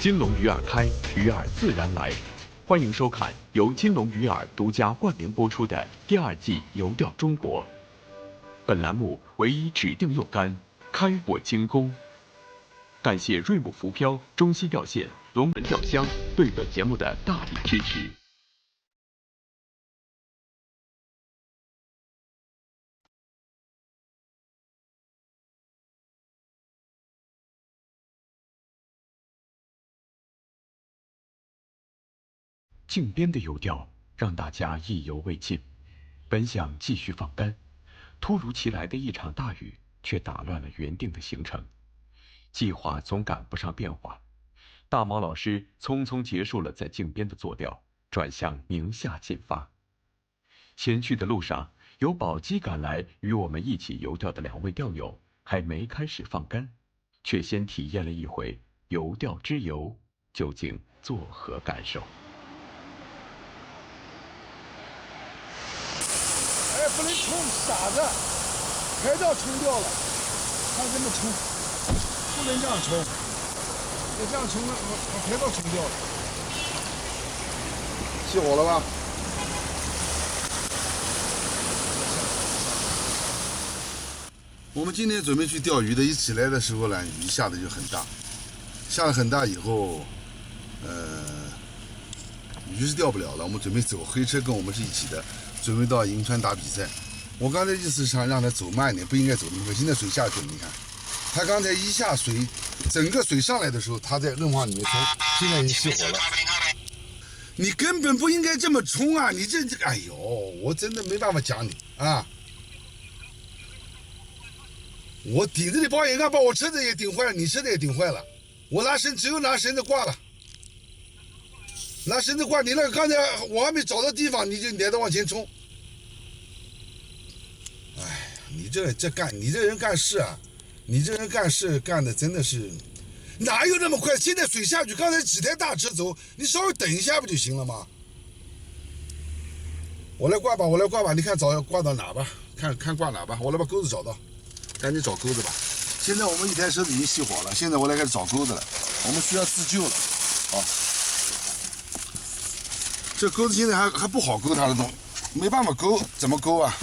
金龙鱼饵开，鱼饵自然来。欢迎收看由金龙鱼饵独家冠名播出的第2季游钓中国。本栏目唯一指定用竿开火精工。感谢瑞木浮漂、中西钓线、龙门钓箱对本节目的大力支持。靖边的游钓让大家意犹未尽，本想继续放竿，突如其来的一场大雨却打乱了原定的行程，计划总赶不上变化。大毛老师匆匆结束了在靖边的作钓，转向宁夏进发。前去的路上，有宝鸡赶来与我们一起游钓的2位钓友，还没开始放竿，却先体验了一回游钓之游，究竟作何感受？不能冲，傻子，牌照冲掉了，看这么冲，不能这样冲，要这样冲了，把牌照冲掉了。熄火了吧？我们今天准备去钓鱼的，一起来的时候呢，雨下的就很大，下了很大以后，鱼是钓不了了，我们准备走，黑车跟我们是一起的。准备到银川打比赛，我刚才意思是想让他走慢一点，不应该走那么快。现在水下去了，你看，他刚才一下水，整个水上来的时候，他在润滑里面冲，现在已经熄火了。你根本不应该这么冲啊！你这，哎呦，我真的没办法讲你啊！我顶着你保险杠，把我车子也顶坏了，你车子也顶坏了。我只有拿绳子挂了。拿绳子挂，你那个刚才我还没找到地方，你就来到往前冲。哎，你这人干事啊，你这人干事干的真的是，哪有那么快？现在水下去，刚才几台大车走，你稍微等一下不就行了吗？我来挂吧，你看挂到哪吧，看挂哪吧，我来把钩子找到，赶紧找钩子吧。现在我们一台车子已经熄火了，现在我来开始找钩子了，我们需要自救了，好。这钩子现在还不好勾它的东西，没办法勾，怎么勾啊？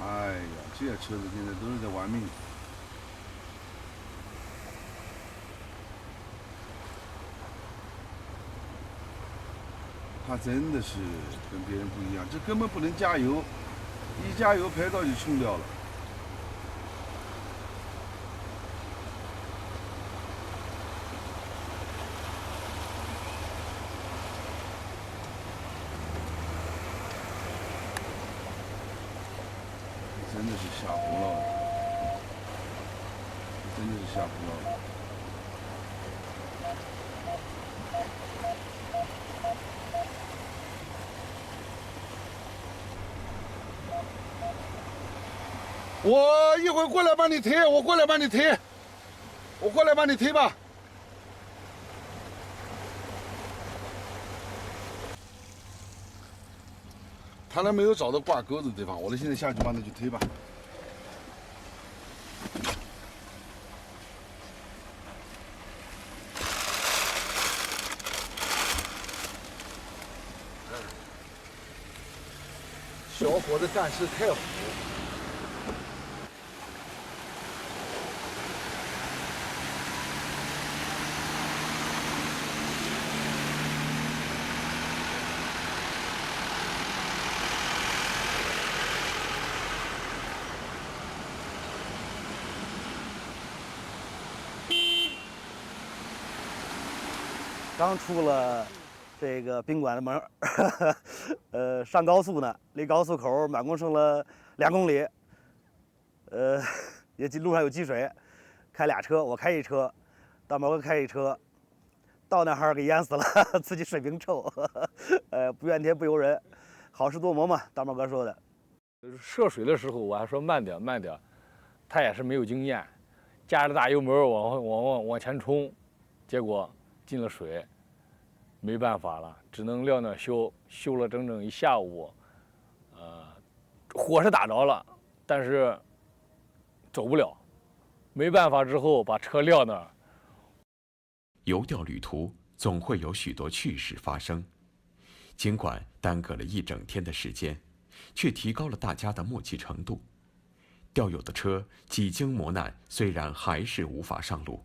哎呀，这些车子现在都是在玩命。它真的是跟别人不一样，这根本不能加油，一加油牌照就冲掉了。真的是吓胡了，真的是吓胡了。我一会儿过来帮你推，我过来帮你推吧。他那没有找到挂钩子的地方，我现在下去帮他去推吧。小伙子干事太虎。刚出了这个宾馆的门，上高速呢，离高速口满共剩了2公里，也路上有积水，开俩车，我开一车，大毛哥开一车，到那哈儿给淹死了，自己水平臭，不怨天不尤人，好事多磨嘛，大毛哥说的。涉水的时候我还说慢点，他也是没有经验，加着大油门往前冲，结果进了水，没办法了，只能撂那修了整整一下午，火是打着了，但是走不了，没办法之后把车撂那儿。游钓旅途总会有许多趣事发生，尽管耽搁了一整天的时间，却提高了大家的默契程度。钓友的车几经磨难，虽然还是无法上路，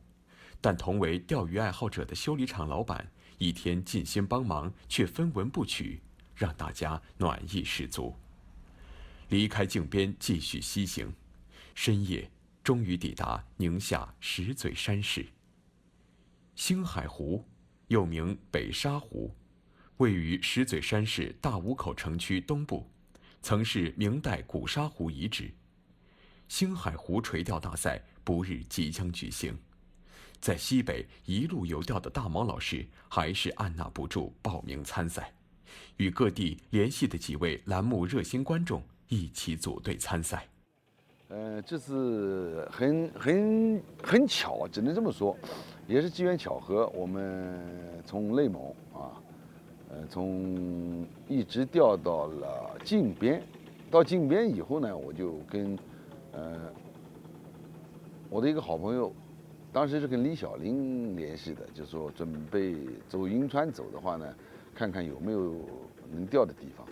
但同为钓鱼爱好者的修理厂老板一天尽心帮忙，却分文不取，让大家暖意十足。离开靖边继续西行，深夜终于抵达宁夏石嘴山市。星海湖又名北沙湖，位于石嘴山市大武口城区东部，曾是明代古沙湖遗址。星海湖垂钓大赛不日即将举行，在西北一路游钓的大毛老师还是按捺不住报名参赛，与各地联系的几位栏目热心观众一起组队参赛。这次很巧，只能这么说，也是机缘巧合。我们从内蒙从一直钓到了靖边，到靖边以后呢，我就跟我的一个好朋友，当时是跟李小林联系的，就说准备走银川走的话呢，看看有没有能钓的地方。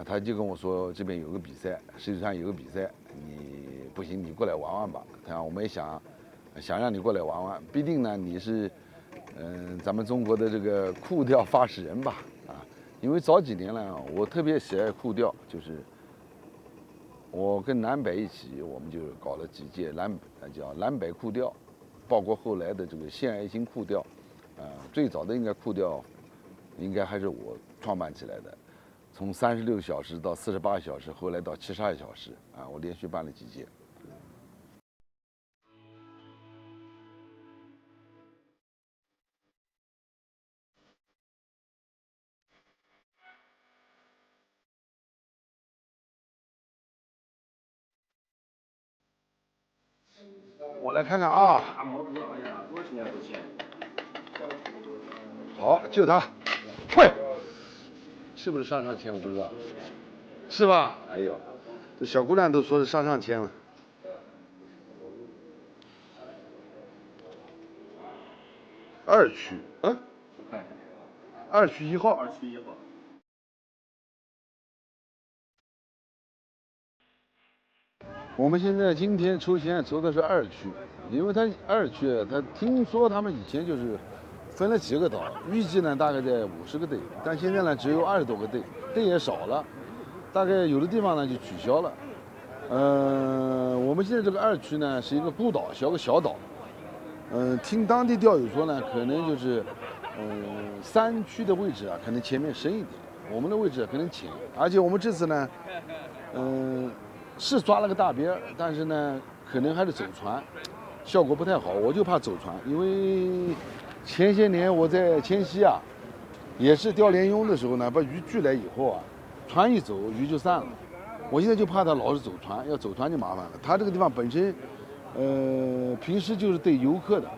他就跟我说这边有个比赛，石嘴山有个比赛，你不行，你过来玩玩吧。我们也想让你过来玩玩，毕竟呢你是咱们中国的这个库钓发始人吧，因为早几年呢，我特别喜爱库钓，就是我跟南北一起，我们就搞了几届叫南北库钓，包括后来的这个县爱心库钓，最早的应该库钓，应该还是我创办起来的。从36小时到48小时，后来到72小时，我连续办了几届。我来看看啊，好，就它，喂。是不是上千？我不知道，是吧？哎呦，这小姑娘都说是上千了。2区，2区1号。2区1号。我们现在今天抽签抽的是2区，因为它2区，他听说他们以前就是分了几个岛，预计呢大概在50个队，但现在呢只有20多个队，队也少了，大概有的地方呢就取消了。我们现在这个2区呢是一个孤岛，小岛。听当地钓友说呢，可能就是3区的位置可能前面深一点，我们的位置可能浅，而且我们这次呢，是抓了个大鳖，但是呢可能还是走船，效果不太好，我就怕走船，因为前些年我在黔西也是钓莲蓉的时候呢，把鱼聚来以后船一走鱼就散了。我现在就怕它老是走船，要走船就麻烦了。它这个地方本身，平时就是对游客的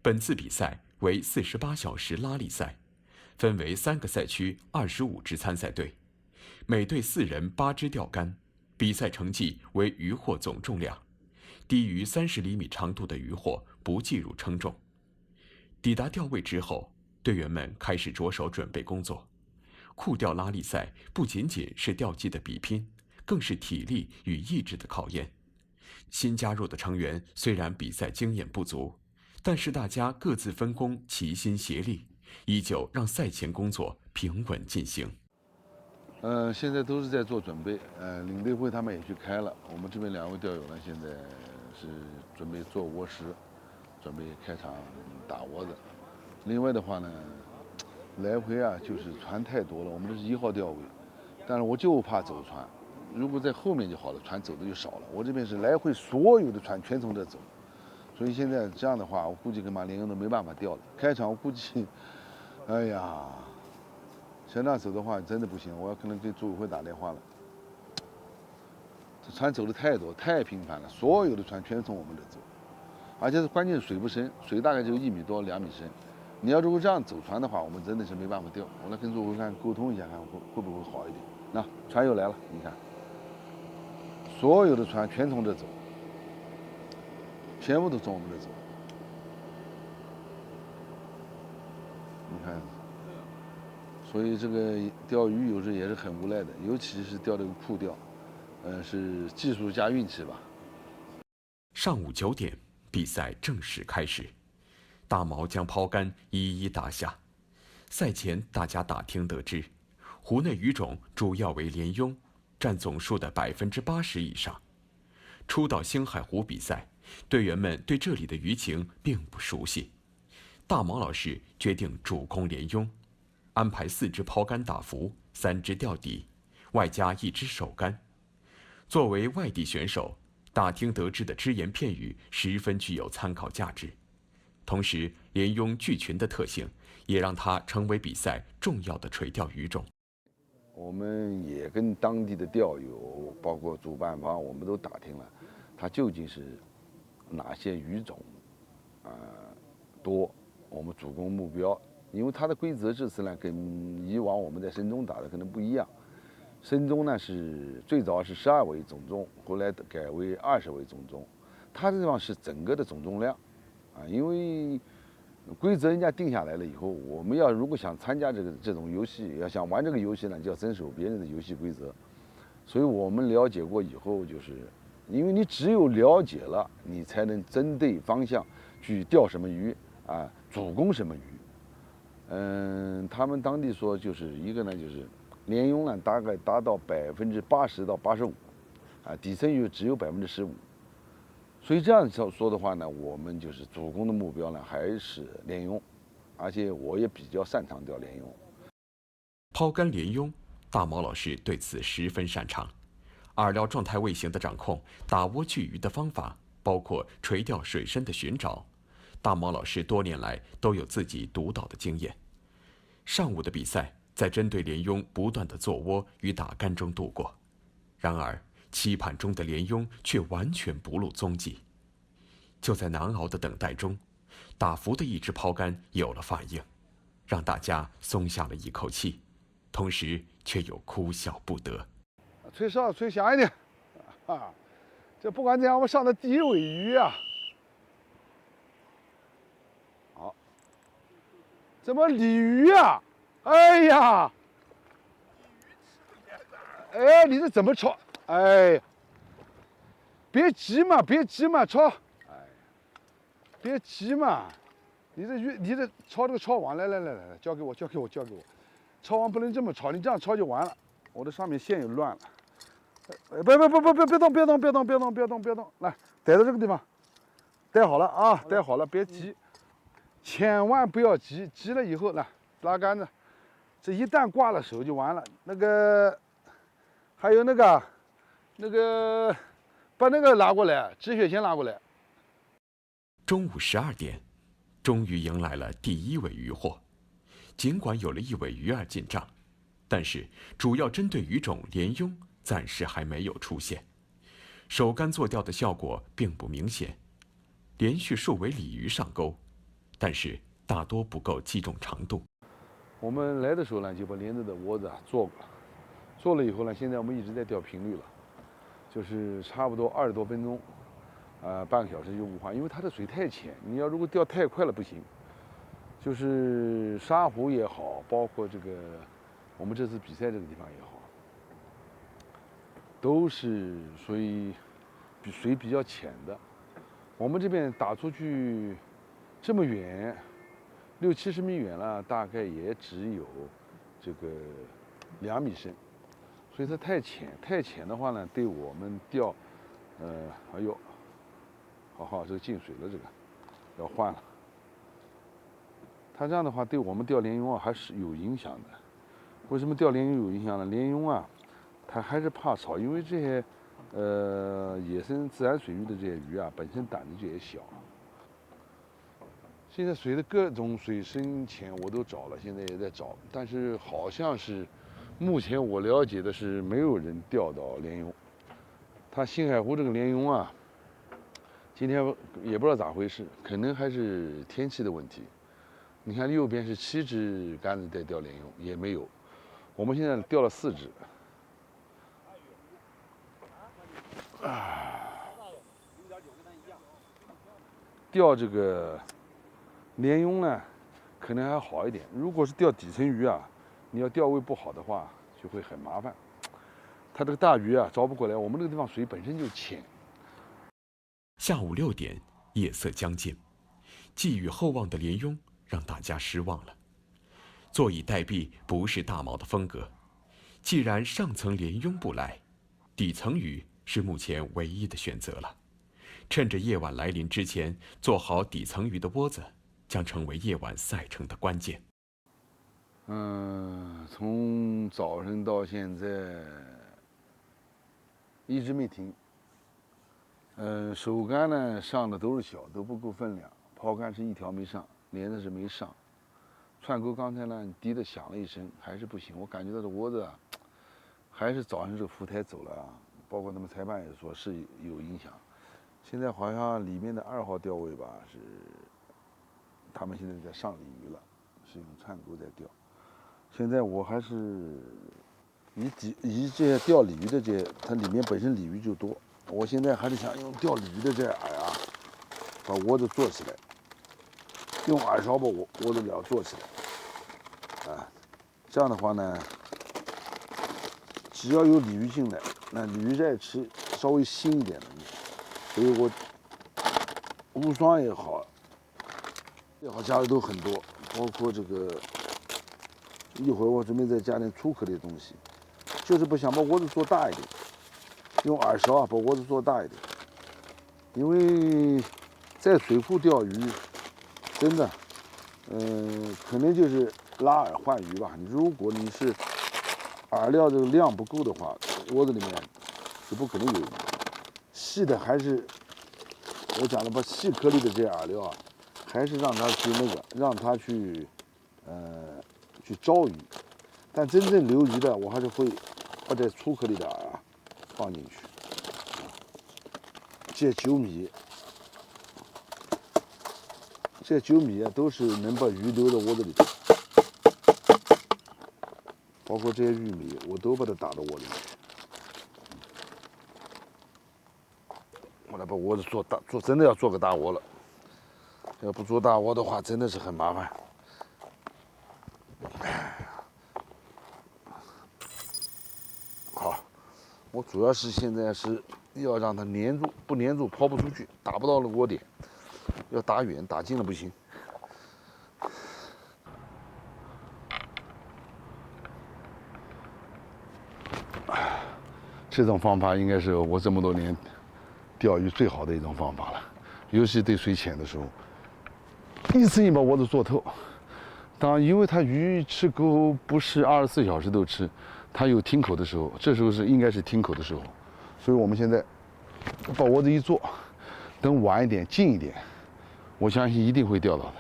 本次比赛为48小时拉力赛，分为3个赛区，25支参赛队，每队4人8支钓竿，比赛成绩为渔获总重量，低于30厘米长度的渔获不计入称重。抵达钓位之后，队员们开始着手准备工作。库钓拉力赛不仅仅是钓技的比拼，更是体力与意志的考验。新加入的成员虽然比赛经验不足，但是大家各自分工，齐心协力，依旧让赛前工作平稳进行。现在都是在做准备，领队会他们也去开了。我们这边2位钓友呢，现在是准备做窝石，准备开场打窝子。另外的话呢，来回就是船太多了，我们这是1号钓位，但是我就怕走船，如果在后面就好了，船走的就少了。我这边是来回所有的船全从这走，所以现在这样的话，我估计跟马连英都没办法钓了。开场我估计，哎呀，像那走的话真的不行，我要可能给组委会打电话了。这船走的太多，太频繁了，所有的船全从我们这走，而且是关键水不深，水大概就1米多2米深。你要如果这样走船的话，我们真的是没办法钓。我来跟组委会沟通一下，看会不会好一点。那船又来了，你看，所有的船全从这走，全部都从我们这走。你看，所以这个钓鱼有时也是很无奈的，尤其是钓这个库钓，是技术加运气吧。上午9点，比赛正式开始。大毛将抛竿一一打下。赛前大家打听得知，湖内鱼种主要为鲢鳙，占总数的80%以上。初到星海湖比赛，队员们对这里的鱼情并不熟悉。大毛老师决定主攻鲢鳙，安排4只抛竿打浮，3只钓底，外加1只手竿。作为外地选手，打听得知的只言片语十分具有参考价值。同时，鲢鳙聚群的特性也让它成为比赛重要的垂钓鱼种。我们也跟当地的钓友，包括主办方，我们都打听了，它究竟是哪些鱼种多，我们主攻目标。因为它的规则这次呢，跟以往我们在深中打的可能不一样。深中呢是最早是12尾总重，后来改为20尾总重。它这地方是整个的总重量，因为规则人家定下来了以后，我们要如果想参加这种游戏，要想玩这个游戏呢，就要遵守别人的游戏规则。所以我们了解过以后，就是因为你只有了解了，你才能针对方向去钓什么鱼主攻什么鱼。他们当地说就是一个呢，就是鲢鳙呢大概达到80%到85%，底层鱼只有15%。所以这样说的话呢，我们就是主攻的目标呢还是鲢鳙，而且我也比较擅长钓鲢鳙。抛竿鲢鳙，大毛老师对此十分擅长。饵料状态位型的掌控，打窝聚鱼的方法，包括垂钓水深的寻找，大毛老师多年来都有自己独到的经验。上午的比赛在针对鲢鳙不断的做窝与打竿中度过，然而期盼中的鲢鳙却完全不露踪迹。就在难熬的等待中，打浮的一只抛竿有了反应，让大家松下了一口气，同时却又哭笑不得。吹哨吹响一点，这不管怎样，我上的第1尾鱼啊！好，怎么鲤鱼啊？哎呀！哎，你这怎么抄？哎，别急嘛，别急嘛，抄！哎，别急嘛，你这鱼，你这抄这个抄网，来，交给我，抄网不能这么抄，你这样抄就完了。我这上面线又乱了。别动，来，逮到这个地方，逮好了啊，逮好了，别急，千万不要急，急了以后来拉杆子，这一旦挂了手就完了。那个，还有那个，把那个拉过来，止血钳拉过来。中午12点，终于迎来了第1尾鱼获。尽管有了1尾鱼儿进账，但是主要针对鱼种鲢鳙暂时还没有出现，手竿做钓的效果并不明显。连续数尾鲤鱼上钩，但是大多不够击中长度。我们来的时候呢，就把连着的窝子做过了，做了以后呢，现在我们一直在钓频率了，就是差不多20多分钟，半个小时就无话，因为它的水太浅，你要如果钓太快了不行。就是沙湖也好，包括这个我们这次比赛这个地方也好，都是属于水比较浅的。我们这边打出去这么远，60、70米远了，大概也只有这个2米深，所以它太浅。太浅的话呢，对我们钓，哎呦，好，这个进水了，这个要换了。它这样的话，对我们钓鲢鳙还是有影响的。为什么钓鲢鳙有影响呢？鲢鳙它还是怕潮，因为这些野生自然水域的这些鱼本身胆子就也小。现在水的各种水深浅我都找了，现在也在找，但是好像是目前我了解的是没有人钓到鲢鳙。它星海湖这个鲢鳙今天也不知道咋回事，可能还是天气的问题。你看右边是7只杆子在钓鲢鳙，也没有。我们现在钓了4只。钓这个鲢鳙呢，可能还好一点。如果是钓底层鱼啊，你要钓位不好的话，就会很麻烦。它这个大鱼啊招不过来，我们这个地方水本身就浅。下午6点，夜色将近，寄予厚望的鲢鳙让大家失望了。坐以待毙不是大毛的风格，既然上层鲢鳙不来，底层鱼是目前唯一的选择了。趁着夜晚来临之前，做好底层鱼的窝子，将成为夜晚赛程的关键。从早晨到现在一直没停。手竿呢上的都是小，都不够分量。抛竿是一条没上，连着是没上。串钩刚才呢滴的响了一声，还是不行。我感觉到这窝子啊，还是早上这个浮台走了啊，包括他们裁判也说是有影响。现在好像里面的2号钓位吧，是他们现在在上鲤鱼了，是用串钩在钓。现在我还是以这些钓鲤鱼的它里面本身鲤鱼就多。我现在还是想用钓鲤鱼的这饵啊，把窝子做起来，用饵勺把窝子了做起来，啊，这样的话呢，只要有鲤鱼进来，那鲤鱼再吃稍微腥一点的，所以我无双也好，加的都很多，包括这个一会儿我准备再加点粗颗粒的东西，就是不想把窝子做大一点。用饵勺啊把窝子做大一点，因为在水库钓鱼，真的，可能就是拉饵换鱼吧。如果你是饵料这个量不够的话，窝子里面是不可能有鱼。细的还是我讲的把细颗粒的这些饵料啊，还是让它去让它去招鱼。但真正留鱼的，我还是会把这粗颗粒的饵啊放进去，这9米，这9米啊，都是能把鱼留在窝子里的，包括这些玉米，我都把它打到窝里面去。我来把窝子做大，真的要做个大窝了。要不做大窝的话，真的是很麻烦。好。我主要是现在是要让它粘住，不粘住抛不出去，打不到那个窝点，要打远，打近了不行。这种方法应该是我这么多年钓鱼最好的一种方法了，尤其对水浅的时候，一次性把窝子做透。因为它鱼吃钩不是24小时都吃。它有停口的时候，这时候应该是停口的时候，所以我们现在把窝子一做，等晚一点、近一点，我相信一定会钓到的。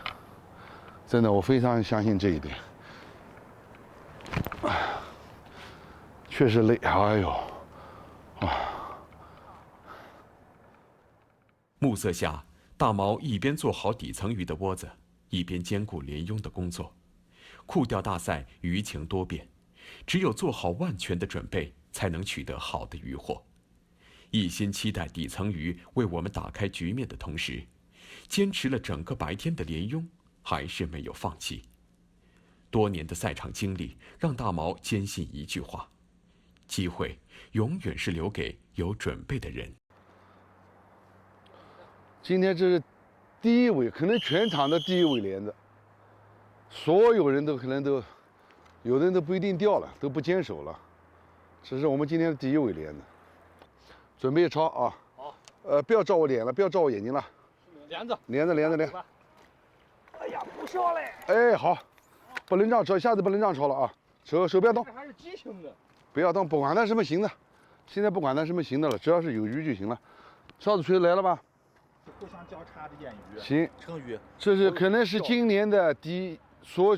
真的，我非常相信这一点。确实累，哎呦，暮色下，大毛一边做好底层鱼的窝子，一边兼顾鲢鳙的工作。库钓大赛鱼情多变。只有做好万全的准备，才能取得好的渔获。一心期待底层鱼为我们打开局面的同时，坚持了整个白天的鲢鳙还是没有放弃。多年的赛场经历让大毛坚信一句话：机会永远是留给有准备的人。今天这是第一尾，可能全场的第一尾鲢子，所有人都可能都。有的人都不一定钓了，都不坚守了。这是我们今天的第一尾鲢子，准备抄啊！好，不要照我脸了，不要照我眼睛了。帘子。哎呀，不笑嘞！哎，好，不能这样抄，下次不能这样抄了啊！手不要动。这还是激情的。不要动，不管它什么型的，现在不管它什么型的了，只要是有鱼就行了。哨子吹来了吧？互相交叉的验鱼。行，成鱼。这是可能是今年的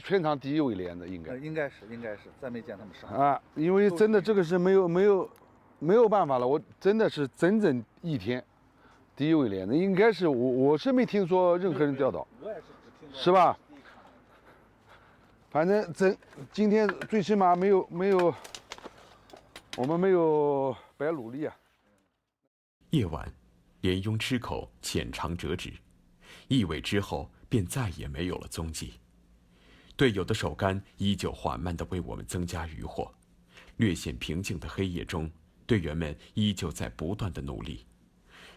全场第一尾鲢子，应该是，再没见他们上啊，因为真的这个是没有办法了，我真的是整整一天第一尾鲢子，应该是我是没听说任何人钓到，我也是只听说是吧？反正今天最起码没有我们没有白努力啊。夜晚，鲢鳙吃口浅尝辄止，一尾之后便再也没有了踪迹。队友的手竿依旧缓慢地为我们增加渔获。略显平静的黑夜中，队员们依旧在不断地努力。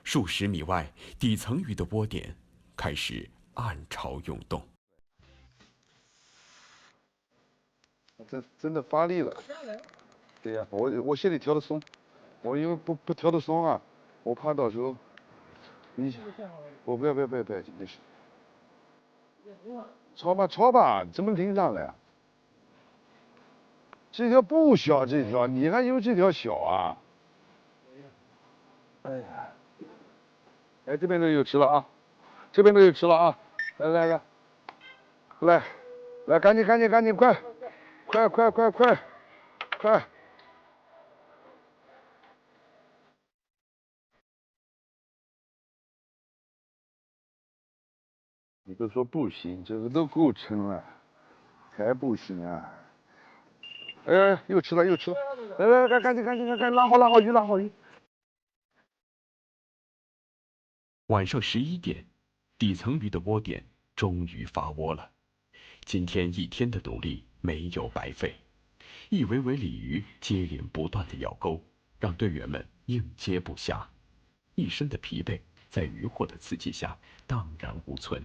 数十米外，底层鱼的窝点开始暗潮涌动。真的发力了。对呀，我现在调的松，我因为不调的松啊，我怕到时候我不要，那是。抄吧，怎么拎上来啊？这条不小，这条你还有这条小啊？哎呀，哎，这边都有吃了啊，这边都有吃了啊！来，赶紧，快！你都说不行，这个都够撑了，还不行啊？哎，又吃了，来，赶紧，拉好鱼。晚上11点，底层鱼的窝点终于发窝了。今天一天的努力没有白费，一尾尾鲤鱼接连不断的咬钩，让队员们应接不暇，一身的疲惫在渔获的刺激下荡然无存。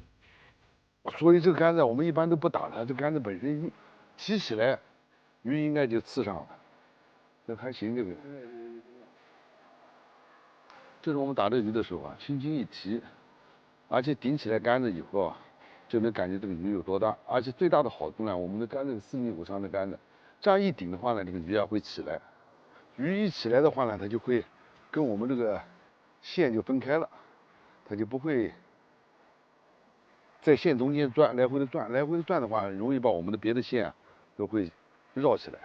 所以这个杆子我们一般都不打它，这杆子本身一提起来，鱼应该就刺上了，这还行这个。这是我们打这鱼的时候啊，轻轻一提，而且顶起来杆子以后啊，就能感觉这个鱼有多大。而且最大的好处呢，我们的杆子是4米5长的杆子，这样一顶的话呢，这个鱼啊会起来。鱼一起来的话呢，它就会跟我们这个线就分开了，它就不会在线中间转，来回的转的话，容易把我们的别的线啊都会绕起来。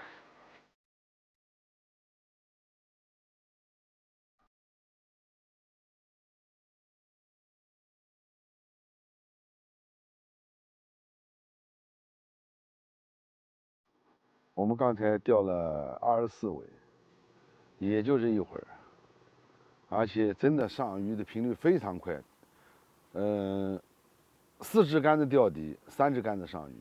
我们刚才钓了24尾，也就这一会儿，而且真的上鱼的频率非常快。4支杆子钓底，3支杆子上鱼。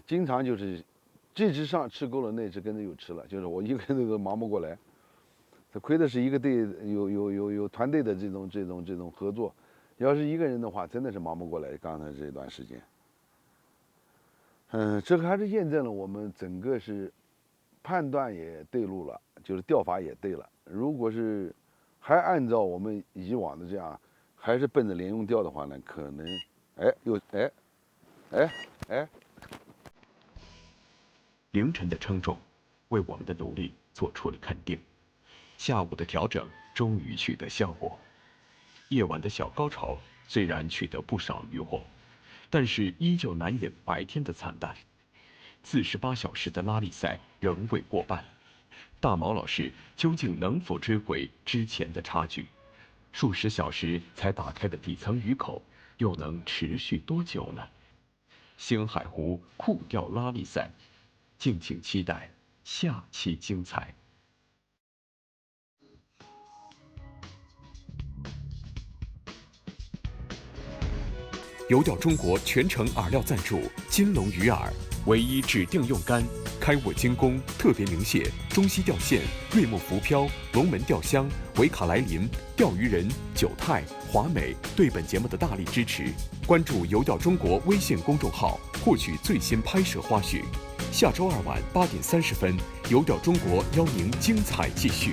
经常就是这只上吃够了，那只跟着又吃了，就是我一个人都忙不过来。这亏的是一个队有团队的这种合作，要是一个人的话，真的是忙不过来。刚才这段时间。这个还是验证了我们整个是判断也对路了，就是钓法也对了。如果是还按照我们以往的这样，还是奔着连用钓的话呢，可能凌晨的称重为我们的努力做出了肯定，下午的调整终于取得效果。夜晚的小高潮虽然取得不少渔获，但是依旧难掩白天的惨淡。48小时的拉力赛仍未过半，大毛老师究竟能否追回之前的差距？数十小时才打开的底层鱼口，又能持续多久呢？星海湖酷钓拉力赛，敬请期待下期精彩。游钓中国全程饵料赞助金龙鱼饵，唯一指定用竿开沃精工、特别明蟹、中西钓线、瑞木浮漂、龙门钓箱、维卡莱林、钓鱼人、九泰、华美对本节目的大力支持。关注游钓中国微信公众号，获取最新拍摄花絮。下周2晚8点30分，游钓中国邀您精彩继续。